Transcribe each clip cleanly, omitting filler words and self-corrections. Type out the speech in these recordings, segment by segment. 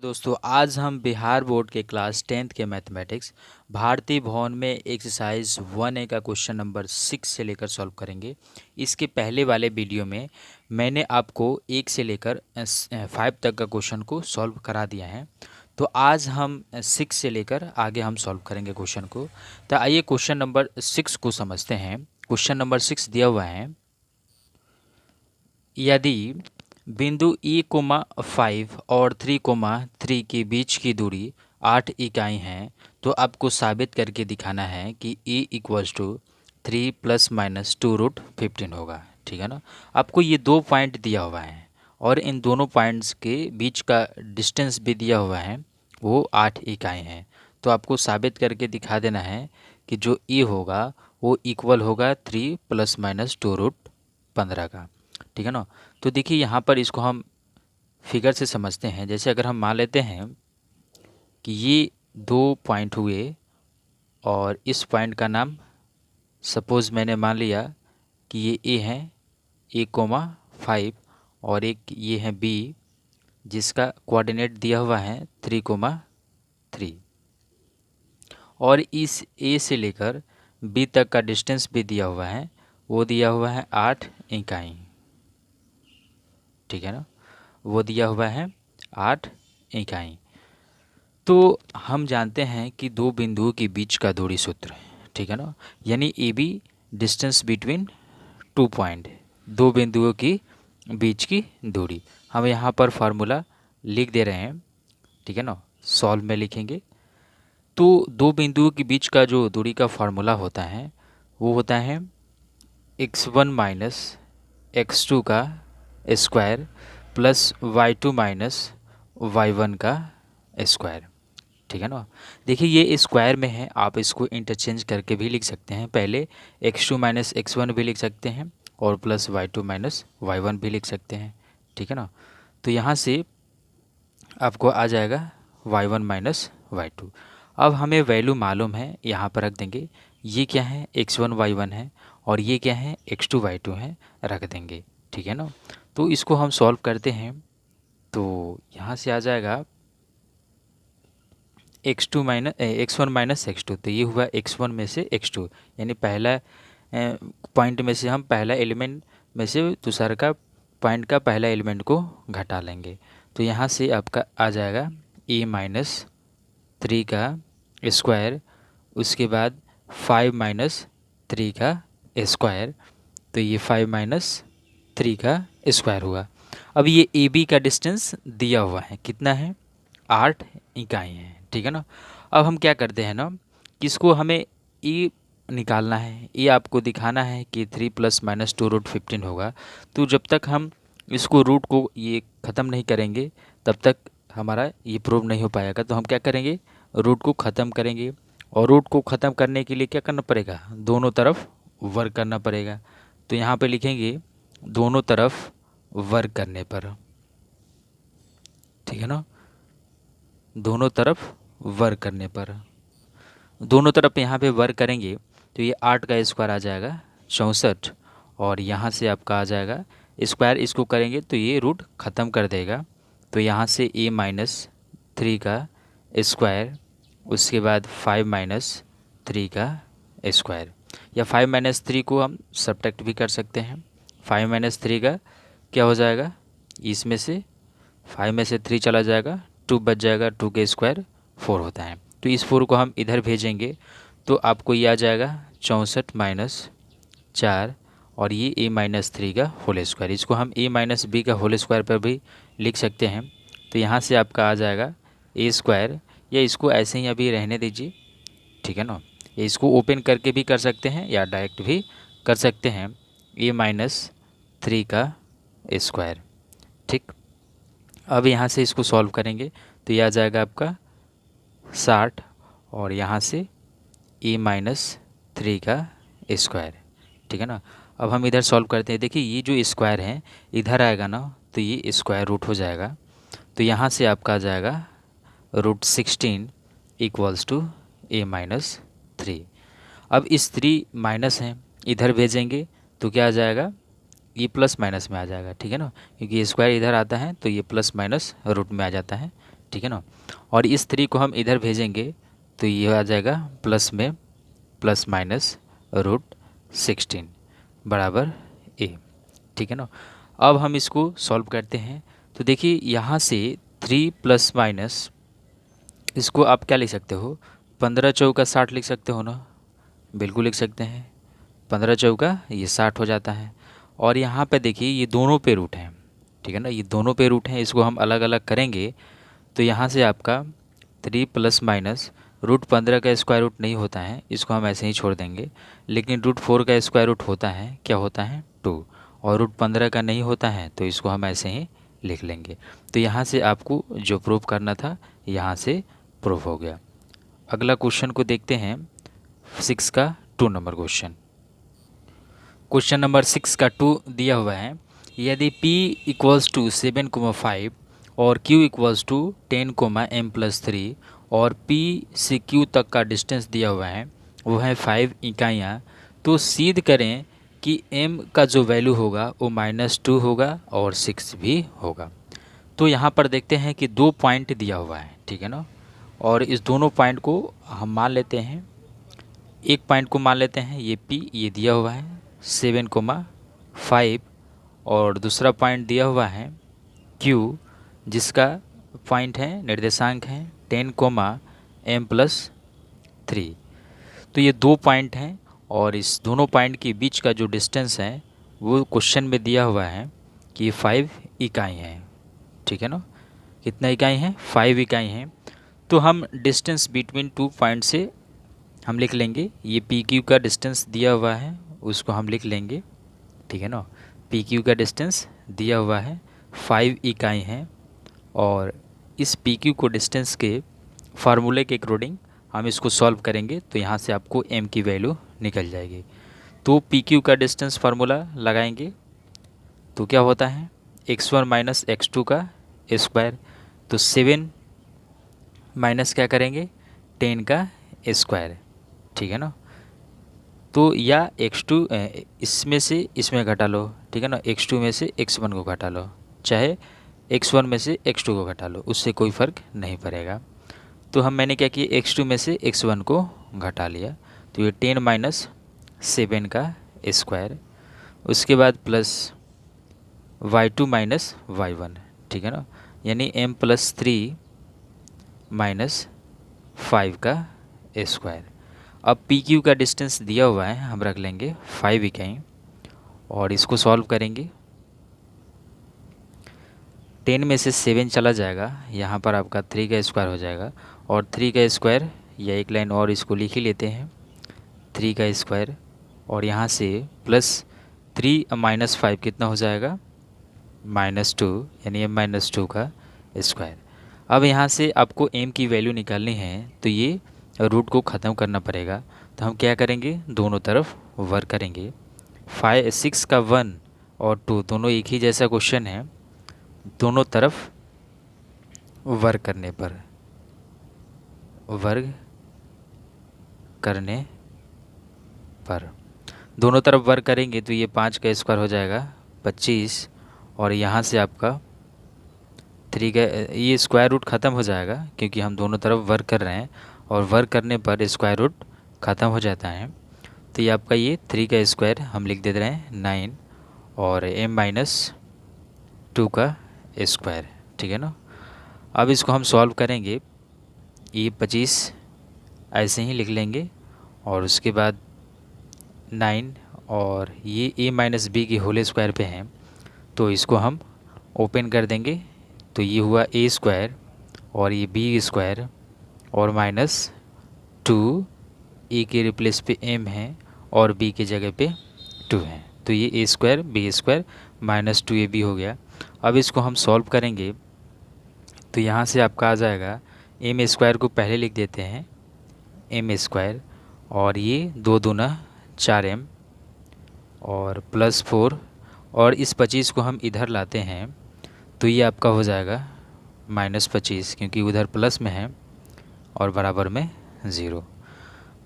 दोस्तों आज हम बिहार बोर्ड के क्लास 10th के मैथमेटिक्स भारतीय भवन में एक्सरसाइज 1A का क्वेश्चन नंबर 6 से लेकर सॉल्व करेंगे। इसके पहले वाले वीडियो में मैंने आपको 1 से लेकर 5 तक का क्वेश्चन को सॉल्व करा दिया है। तो आज हम 6 से लेकर आगे हम सॉल्व करेंगे क्वेश्चन को। तो आइए क्वेश्चन नंबर 6 को समझते हैं। क्वेश्चन नंबर 6 दिया हुआ है, यदि बिंदु E, 5 और 3, के बीच की दूरी 8 इकाई है तो आपको साबित करके दिखाना है कि E = 3 ± 2√15 होगा। ठीक है ना। आपको ये दो पॉइंट दिया हुआ है और इन दोनों पॉइंट्स के बीच का डिस्टेंस भी दिया हुआ है, वो 8 इकाई है। तो आपको साबित करके दिखा देना है कि जो E होगा वो इक्वल होगा 3 ± 2√15 का। ठीक है ना। तो देखिए यहाँ पर इसको हम फिगर से समझते हैं। जैसे अगर हम मान लेते हैं कि ये दो पॉइंट हुए और इस पॉइंट का नाम सपोज़ मैंने मान लिया कि ये ए है, A, 5 और एक ये है B जिसका कोऑर्डिनेट दिया हुआ है 3, और इस A से लेकर B तक का डिस्टेंस भी दिया हुआ है, वो दिया हुआ है 8 इकाई। ठीक है ना, वो दिया हुआ है 8 इकाई। तो हम जानते हैं कि दो बिंदुओं के बीच का दूरी सूत्र, ठीक है ना, यानी AB डिस्टेंस बिटवीन 2 पॉइंट, दो बिंदुओं की बीच की दूरी। हम यहाँ पर फार्मूला लिख दे रहे हैं। ठीक है ना, सॉल्व में लिखेंगे। तो दो बिंदुओं के बीच का जो दूरी का फार्मूला होता है वो होता है x1 - x2 का स्क्वायर प्लस y2 - y1 का स्क्वायर। ठीक है ना। देखिए ये स्क्वायर में है, आप इसको इंटरचेंज करके भी लिख सकते हैं। पहले x2 - x1 भी लिख सकते हैं और प्लस y2 - y1 भी लिख सकते हैं। ठीक है ना। तो यहाँ से आपको आ जाएगा y1 - y2। अब हमें वैल्यू मालूम है, यहाँ पर रख देंगे। ये क्या है, x1 y1 है और ये क्या है, x2 y2 है, रख देंगे। ठीक है ना। तो इसको हम सॉल्व करते हैं। तो यहाँ से आ जाएगा x1 - x2। तो ये हुआ x1 में से x2, यानी पहला पॉइंट में से हम पहला एलिमेंट में से दूसरा का पॉइंट का पहला एलिमेंट को घटा लेंगे। तो यहाँ से आपका आ जाएगा A - 3 का स्क्वायर, उसके बाद 5 - 3 का स्क्वायर। तो ये 5 - 3 का स्क्वायर हुआ। अब ये AB का डिस्टेंस दिया हुआ है, कितना है, 8 इकाई है। ठीक है ना। अब हम क्या करते हैं ना, किसको हमें E निकालना है, ये आपको दिखाना है कि 3 ± 2√15 होगा। तो जब तक हम इसको रूट को ये ख़त्म नहीं करेंगे तब तक हमारा ये प्रूव नहीं हो पाएगा। तो हम क्या करेंगे, रूट को ख़त्म करेंगे। और रूट को ख़त्म करने के लिए क्या करना पड़ेगा, दोनों तरफ वर्क करना पड़ेगा। तो यहाँ पे लिखेंगे दोनों तरफ वर्क करने पर। ठीक है ना, दोनों तरफ वर्क करने पर, दोनों तरफ यहाँ पे वर्क करेंगे तो ये 8 का स्क्वायर आ जाएगा 64, और यहाँ से आपका आ जाएगा स्क्वायर, इसको करेंगे तो ये रूट ख़त्म कर देगा। तो यहाँ से A - 3 का स्क्वायर, उसके बाद 5 - 3 का स्क्वायर, या 5 - 3 को हम सब्ट्रैक्ट भी कर सकते हैं। 5 - 3 का क्या हो जाएगा, इसमें से 5 में से 3 चला जाएगा, 2 बच जाएगा, 2 के स्क्वायर 4 होता है। तो इस 4 को हम इधर भेजेंगे तो आपको ये आ जाएगा 64 - 4, और ये A - 3 का होल स्क्वायर। इसको हम A - B का होल स्क्वायर पर भी लिख सकते हैं। तो यहाँ से आपका आ जाएगा A स्क्वायर, या इसको ऐसे ही अभी रहने दीजिए। ठीक है ना, या इसको ओपन करके भी कर सकते हैं या डायरेक्ट भी कर सकते हैं, A - 3 का स्क्वायर। ठीक, अब यहाँ से इसको सॉल्व करेंगे तो ये आ जाएगा आपका 60, और यहाँ से A - 3 का स्क्वायर। ठीक है ना। अब हम इधर सॉल्व करते हैं। देखिए ये जो स्क्वायर है इधर आएगा ना, तो ये स्क्वायर रूट हो जाएगा। तो यहाँ से आपका आ जाएगा √16 = A - 3। अब इस 3 माइनस है, इधर भेजेंगे तो क्या आ जाएगा, ये प्लस माइनस में आ जाएगा। ठीक है ना, क्योंकि ये स्क्वायर इधर आता है तो ये प्लस माइनस रूट में आ जाता है। ठीक है ना। और इस 3 को हम इधर भेजेंगे तो ये आ जाएगा प्लस में प्लस माइनस √16 बराबर ए, ठीक है ना। अब हम इसको सॉल्व करते हैं। तो देखिए यहाँ से 3 प्लस माइनस, इसको आप क्या लिख सकते हो, 15 चौका 60 लिख सकते हो ना, बिल्कुल लिख सकते हैं। 15 चौका ये 60 हो जाता है। और यहाँ पे देखिए ये दोनों पे रूट हैं, ठीक है ना, ये दोनों पे रूट हैं, इसको हम अलग अलग करेंगे तो यहाँ से आपका 3 प्लस माइनस √15 का स्क्वायर रूट नहीं होता है, इसको हम ऐसे ही छोड़ देंगे। लेकिन √4 का स्क्वायर रूट होता है, क्या होता है 2, और √15 का नहीं होता है तो इसको हम ऐसे ही लिख लेंगे। तो यहाँ से आपको जो प्रूव करना था यहाँ से प्रूव हो गया। अगला क्वेश्चन को देखते हैं, 6 का 2 नंबर क्वेश्चन। क्वेश्चन नंबर 6 का 2 दिया हुआ है, यदि p इक्वल्स टू 7,5 और q इक्वल्स टू 10,m+3 और p से q तक का डिस्टेंस दिया हुआ है वो है 5 इकाइयाँ, तो सिद्ध करें कि m का जो वैल्यू होगा वो -2 होगा और 6 भी होगा। तो यहाँ पर देखते हैं कि 2 पॉइंट दिया हुआ है, ठीक है ना, और इस दोनों पॉइंट को हम मान लेते हैं। एक पॉइंट को मान लेते हैं ये p, ये दिया हुआ है 7,5, और दूसरा पॉइंट दिया हुआ है q, जिसका पॉइंट है निर्देशांक है 10,m+3। तो ये 2 पॉइंट हैं और इस दोनों पॉइंट के बीच का जो डिस्टेंस है वो क्वेश्चन में दिया हुआ है कि 5 इकाई हैं, ठीक है ना। कितना इकाई हैं, 5 इकाई हैं। तो हम डिस्टेंस बिटवीन 2 पॉइंट से हम लिख लेंगे, ये पी क्यू का डिस्टेंस दिया हुआ है उसको हम लिख लेंगे, ठीक है ना। पी क्यू का डिस्टेंस दिया हुआ है 5 इकाई हैं, और इस पी क्यू को डिस्टेंस के फार्मूले के अकॉर्डिंग हम इसको सॉल्व करेंगे तो यहाँ से आपको m की वैल्यू निकल जाएगी। तो पी क्यू का डिस्टेंस फार्मूला लगाएंगे तो क्या होता है x1 माइनस x2 का स्क्वायर, तो 7 माइनस क्या करेंगे 10 का स्क्वायर, ठीक है ना। तो या x2 इसमें से इसमें घटा लो, ठीक है ना, x2 में से x1 को घटा लो, चाहे x1 में से x2 को घटा लो, उससे कोई फ़र्क नहीं पड़ेगा। तो मैंने क्या किया, x2 में से x1 को घटा लिया, तो ये 10 माइनस 7 का स्क्वायर, उसके बाद प्लस y2 माइनस y1, ठीक है ना, यानी m+3 माइनस 5 का स्क्वायर। अब पी क्यू का डिस्टेंस दिया हुआ है, हम रख लेंगे 5 इकाई और इसको सॉल्व करेंगे। 10 में से 7 चला जाएगा, यहाँ पर आपका 3 का स्क्वायर हो जाएगा, और 3 का स्क्वायर या एक लाइन और इसको लिख ही लेते हैं 3 का स्क्वायर, और यहाँ से प्लस 3 माइनस 5 कितना हो जाएगा -2, यानी m-2 का स्क्वायर। अब यहाँ से आपको m की वैल्यू निकालनी है तो ये रूट को ख़त्म करना पड़ेगा, तो हम क्या करेंगे दोनों तरफ वर्क करेंगे। 6 का 1 और 2 दोनों एक ही जैसा क्वेश्चन है, दोनों तरफ वर्क करने पर दोनों तरफ वर्क करेंगे तो ये 5 का स्क्वायर हो जाएगा 25, और यहाँ से आपका 3 का ये स्क्वायर रूट ख़त्म हो जाएगा क्योंकि हम दोनों तरफ वर्क कर रहे हैं, और वर्क करने पर स्क्वायर रूट ख़त्म हो जाता है। तो ये आपका ये 3 का स्क्वायर हम लिख दे रहे हैं 9, और m-2 का स्क्वायर, ठीक है ना। अब इसको हम सॉल्व करेंगे, ये 25 ऐसे ही लिख लेंगे, और उसके बाद 9, और ये a-b की होल स्क्वायर पे हैं तो इसको हम ओपन कर देंगे, तो ये हुआ a स्क्वायर और ये b स्क्वायर और -2, a के रिप्लेस पे m है और b की जगह पे 2 है, तो ये a square b square -2ab हो गया। अब इसको हम सॉल्व करेंगे तो यहाँ से आपका आ जाएगा m स्क्वायर को पहले लिख देते हैं m स्क्वायर, और ये 2 दूना 4m और +4, और इस 25 को हम इधर लाते हैं तो ये आपका हो जाएगा -25 क्योंकि उधर प्लस में है और बराबर में 0।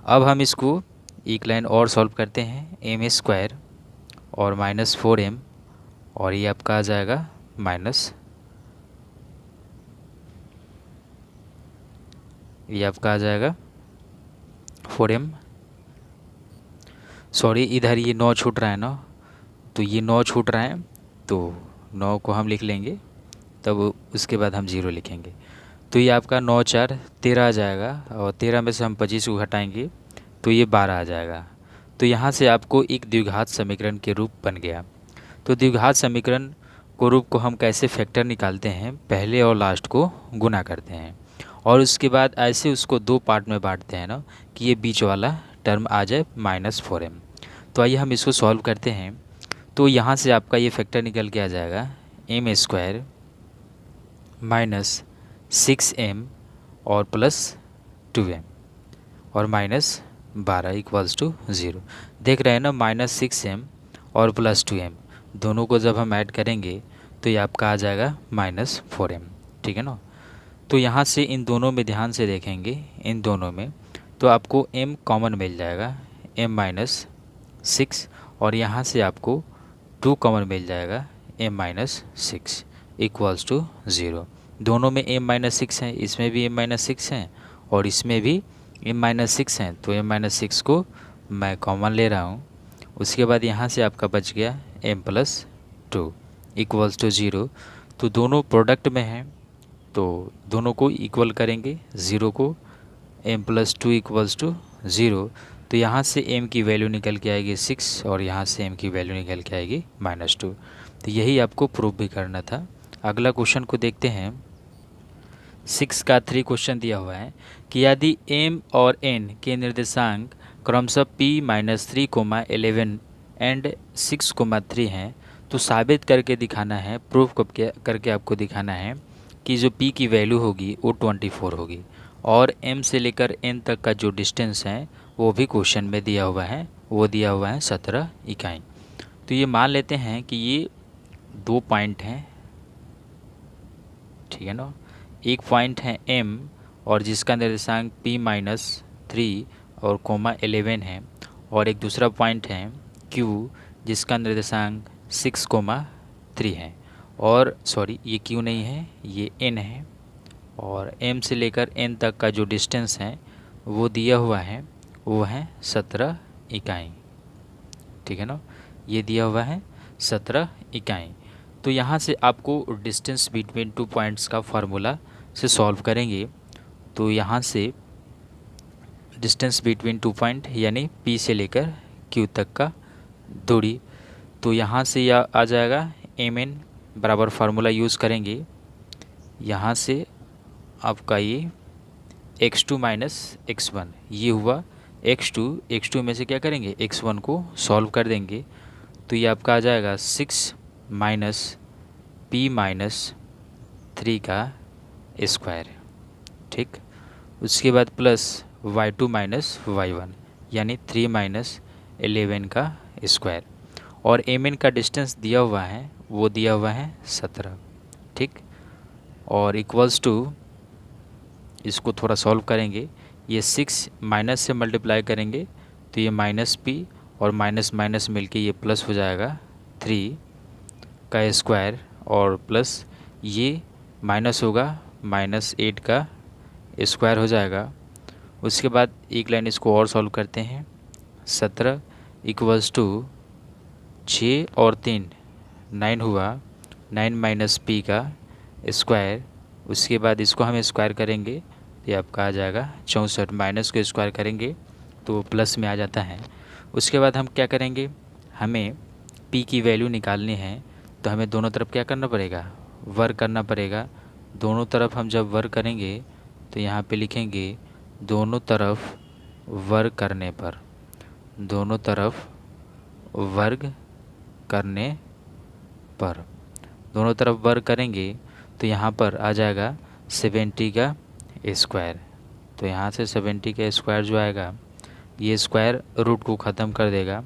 अब हम इसको एक लाइन और सॉल्व करते हैं, m स्क्वायर और -4m, और ये आपका आ जाएगा ये आपका आ जाएगा 4m, सॉरी इधर ये 9 छूट रहा है ना, तो ये 9 छूट रहा है, तो 9 को हम लिख लेंगे, तब उसके बाद हम 0 लिखेंगे। तो ये आपका 9 4 13 आ जाएगा, और 13 में से हम 25 को घटाएंगे तो ये 12 आ जाएगा। तो यहाँ से आपको एक द्विघात समीकरण के रूप बन गया। तो द्विघात समीकरण को रूप को हम कैसे फैक्टर निकालते हैं, पहले और लास्ट को गुना करते हैं और उसके बाद ऐसे उसको 2 पार्ट में बांटते हैं ना, कि ये बीच वाला टर्म आ जाए -4m। तो आइए हम इसको सॉल्व करते हैं। तो यहाँ से आपका ये फैक्टर निकल के आ जाएगा m² -6m और +2m और -12 = 0। देख रहे हैं ना, -6m और +2m दोनों को जब हम ऐड करेंगे तो ये आपका आ जाएगा -4m। ठीक है ना। तो यहाँ से इन दोनों में ध्यान से देखेंगे, इन दोनों में तो आपको m कॉमन मिल जाएगा, m-6, और यहाँ से आपको 2 कॉमन मिल जाएगा, m-6 = 0। दोनों में m-6 है, इसमें भी m-6 है और इसमें भी m-6 है, तो m-6 को मैं कॉमन ले रहा हूँ। उसके बाद यहाँ से आपका बच गया m+2 = 0। तो दोनों प्रोडक्ट में हैं तो दोनों को इक्वल करेंगे, 0 को, m+2 = 0। तो यहाँ से m की वैल्यू निकल के आएगी 6 और यहाँ से m की वैल्यू निकल के आएगी -2। तो यही आपको प्रूफ भी करना था। अगला क्वेश्चन को देखते हैं। 6 का 3 क्वेश्चन दिया हुआ है कि यदि m और n के निर्देशांक क्रमशः p-3, 11 एंड 6, 3 हैं, तो साबित करके दिखाना है, प्रूफ करके आपको दिखाना है कि जो p की वैल्यू होगी वो 24 होगी और m से लेकर n तक का जो डिस्टेंस है वो भी क्वेश्चन में दिया हुआ है, वो दिया हुआ है 17 इकाई। तो ये मान लेते हैं कि ये 2 पॉइंट हैं, ठीक है ना। एक पॉइंट है m और जिसका निर्देशांक p-3 और 11 है, और एक दूसरा पॉइंट है q जिसका निर्देशांक 6, 3 है, और सॉरी ये q नहीं है, ये n है, और m से लेकर n तक का जो डिस्टेंस है वो दिया हुआ है, वो है 17 इकाई। ठीक है ना, ये दिया हुआ है 17 इकाई। तो यहाँ से आपको डिस्टेंस बिटवीन 2 पॉइंट्स का फार्मूला से सॉल्व करेंगे। तो यहाँ से डिस्टेंस बिटवीन 2 पॉइंट यानी P से लेकर Q तक का दूरी, तो यहाँ से यह आ जाएगा mn बराबर फार्मूला यूज़ करेंगे। यहाँ से आपका ये x2 - x1 ये हुआ x2 में से क्या करेंगे, x1 को सॉल्व कर देंगे। तो ये आपका आ जाएगा 6 - p-3 का स्क्वायर। ठीक, उसके बाद प्लस y2 - y1 यानी 3 - 11 का स्क्वायर, और mn का डिस्टेंस दिया हुआ है, वो दिया हुआ है 17। ठीक, और इक्वल्स टू, इसको थोड़ा सॉल्व करेंगे, ये 6 माइनस से मल्टीप्लाई करेंगे तो ये -p और माइनस मिलके ये प्लस हो जाएगा 3 का स्क्वायर, और प्लस ये माइनस होगा -8 का स्क्वायर हो जाएगा। उसके बाद एक लाइन इसको और सॉल्व करते हैं, 17 = 6 और 3 9 हुआ, 9 - p का स्क्वायर। उसके बाद इसको हम स्क्वायर करेंगे, ये आपका आ जाएगा 64, माइनस को स्क्वायर करेंगे तो प्लस में आ जाता है। उसके बाद हम क्या करेंगे, हमें p की वैल्यू निकालनी है, तो हमें दोनों तरफ क्या करना पड़ेगा, वर्ग करना पड़ेगा। दोनों तरफ हम जब वर्ग करेंगे तो यहाँ पे लिखेंगे दोनों तरफ वर्ग करने पर, दोनों तरफ वर्ग करने पर, दोनों तरफ वर्ग करेंगे तो यहाँ पर आ जाएगा 70 का स्क्वायर। तो यहाँ से 70 का स्क्वायर जो आएगा, ये स्क्वायर रूट को ख़त्म कर देगा,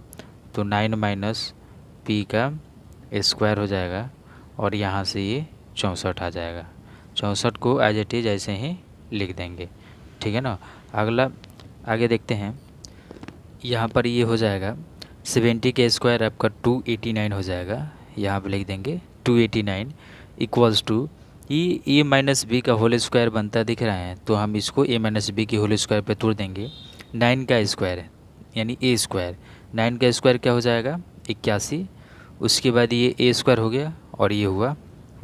तो 9 - p का स्क्वायर हो जाएगा, और यहाँ से ये 64 आ जाएगा। 64 को एज इट इज़ ऐसे ही लिख देंगे। ठीक है ना। अगला आगे देखते हैं, यहाँ पर ये हो जाएगा 70 का स्क्वायर आपका 289 हो जाएगा, यहाँ पर लिख देंगे 289 = ये ए माइनस बी का होल स्क्वायर बनता दिख रहा है, तो हम इसको ए माइनस बी की होल स्क्वायर पे तोड़ देंगे। 9 का स्क्वायर है यानी ए स्क्वायर, 9 का स्क्वायर क्या हो जाएगा 81। उसके बाद ये ए स्क्वायर हो गया और ये हुआ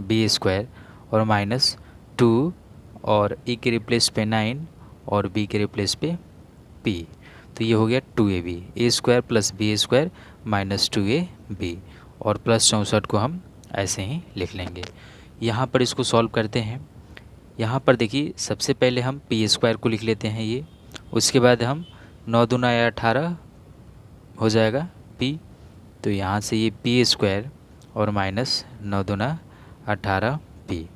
बी स्क्वायर और माइनस 2 और ए के रिप्लेस पे 9 और बी के रिप्लेस पे पी, तो ये हो गया 2ab, a square plus b square minus 2ab और प्लस 64 को हम ऐसे ही लिख लेंगे। यहाँ पर इसको सॉल्व करते हैं। यहाँ पर देखिए सबसे पहले हम पी स्क्वायर को लिख लेते हैं ये, उसके बाद हम 9 दूना 18 हो जाएगा पी, तो यहाँ से ये पी स्क्वायर और माइनस 9 दूना 18 पी,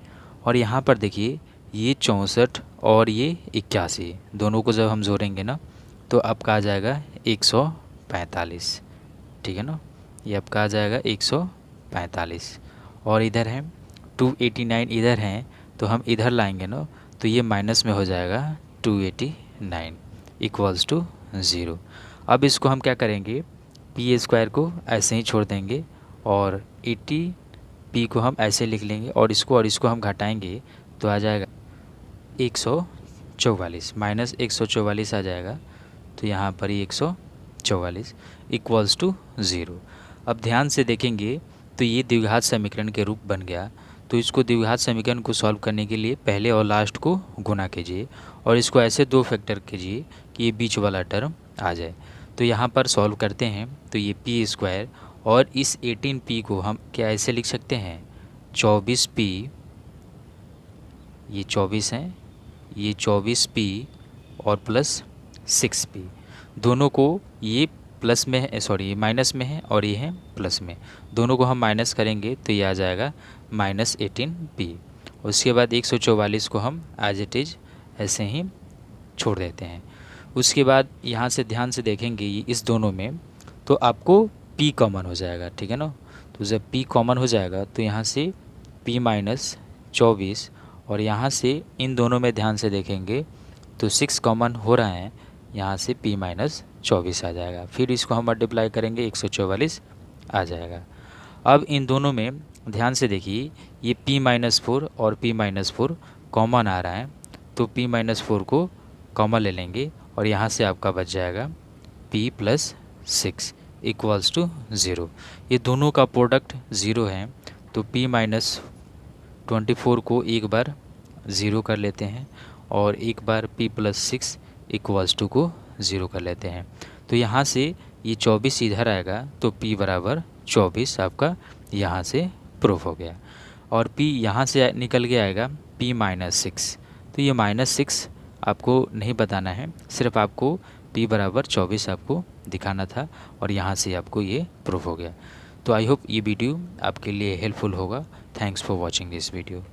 और यहाँ पर देखिए ये 64 और ये 81 दोनों को जब हम जोड़ेंगे ना तो आपका आ जाएगा 145, ठीक है ना, ये आपका आ जाएगा 145। और इधर है 289 इधर हैं, तो हम इधर लाएंगे ना तो ये माइनस में हो जाएगा 289 इक्वल्स टू 0। अब इसको हम क्या करेंगे, पी स्क्वायर को ऐसे ही छोड़ देंगे और 80 पी को हम ऐसे लिख लेंगे और इसको हम घटाएंगे तो आ जाएगा 144 माइनस 144 आ जाएगा, तो यहाँ पर ही 144 इक्वल्स टू 0। अब ध्यान से देखेंगे तो ये द्विघात समीकरण के रूप बन गया, तो इसको द्विघात समीकरण को सॉल्व करने के लिए पहले और लास्ट को गुना कीजिए और इसको ऐसे 2 फैक्टर कीजिए कि ये बीच वाला टर्म आ जाए। तो यहाँ पर सॉल्व करते हैं तो ये पी स्क्वायर और इस 18p को हम क्या ऐसे लिख सकते हैं 24p, ये 24 हैं, ये 24p और प्लस 6p, दोनों को ये प्लस में है, सॉरी ये माइनस में है और ये है प्लस में, दोनों को हम माइनस करेंगे तो ये आ जाएगा माइनस 18p। उसके बाद 144 को हम एज इट इज़ ऐसे ही छोड़ देते हैं। उसके बाद यहाँ से ध्यान से देखेंगे इस दोनों में तो आपको p कॉमन हो जाएगा, ठीक है ना, तो जब p कॉमन हो जाएगा तो यहाँ से p माइनस 24 और यहाँ से इन दोनों में ध्यान से देखेंगे तो 6 कॉमन हो रहा है, यहाँ से p माइनस 24 आ जाएगा, फिर इसको हम मल्टीप्लाई करेंगे 144 आ जाएगा। अब इन दोनों में ध्यान से देखिए ये p माइनस 4 और p माइनस 4 कॉमन आ रहा है, तो p माइनस 4 को कॉमन ले लेंगे और यहाँ से आपका बच जाएगा p प्लस 6 इक्वल्स टू 0। ये दोनों का प्रोडक्ट 0 है, तो p माइनस 24 को एक बार 0 कर लेते हैं और एक बार p प्लस 6 इक्वल्स टू को 0 कर लेते हैं, तो यहाँ से ये 24 इधर आएगा तो p बराबर 24 आपका यहाँ से प्रूफ हो गया। और p यहाँ से निकल के आएगा p माइनस 6, तो ये माइनस 6 आपको नहीं बताना है, सिर्फ आपको p बराबर 24 आपको दिखाना था और यहाँ से आपको ये प्रूफ हो गया। तो आई होप ये वीडियो आपके लिए हेल्पफुल होगा। Thanks for watching this video.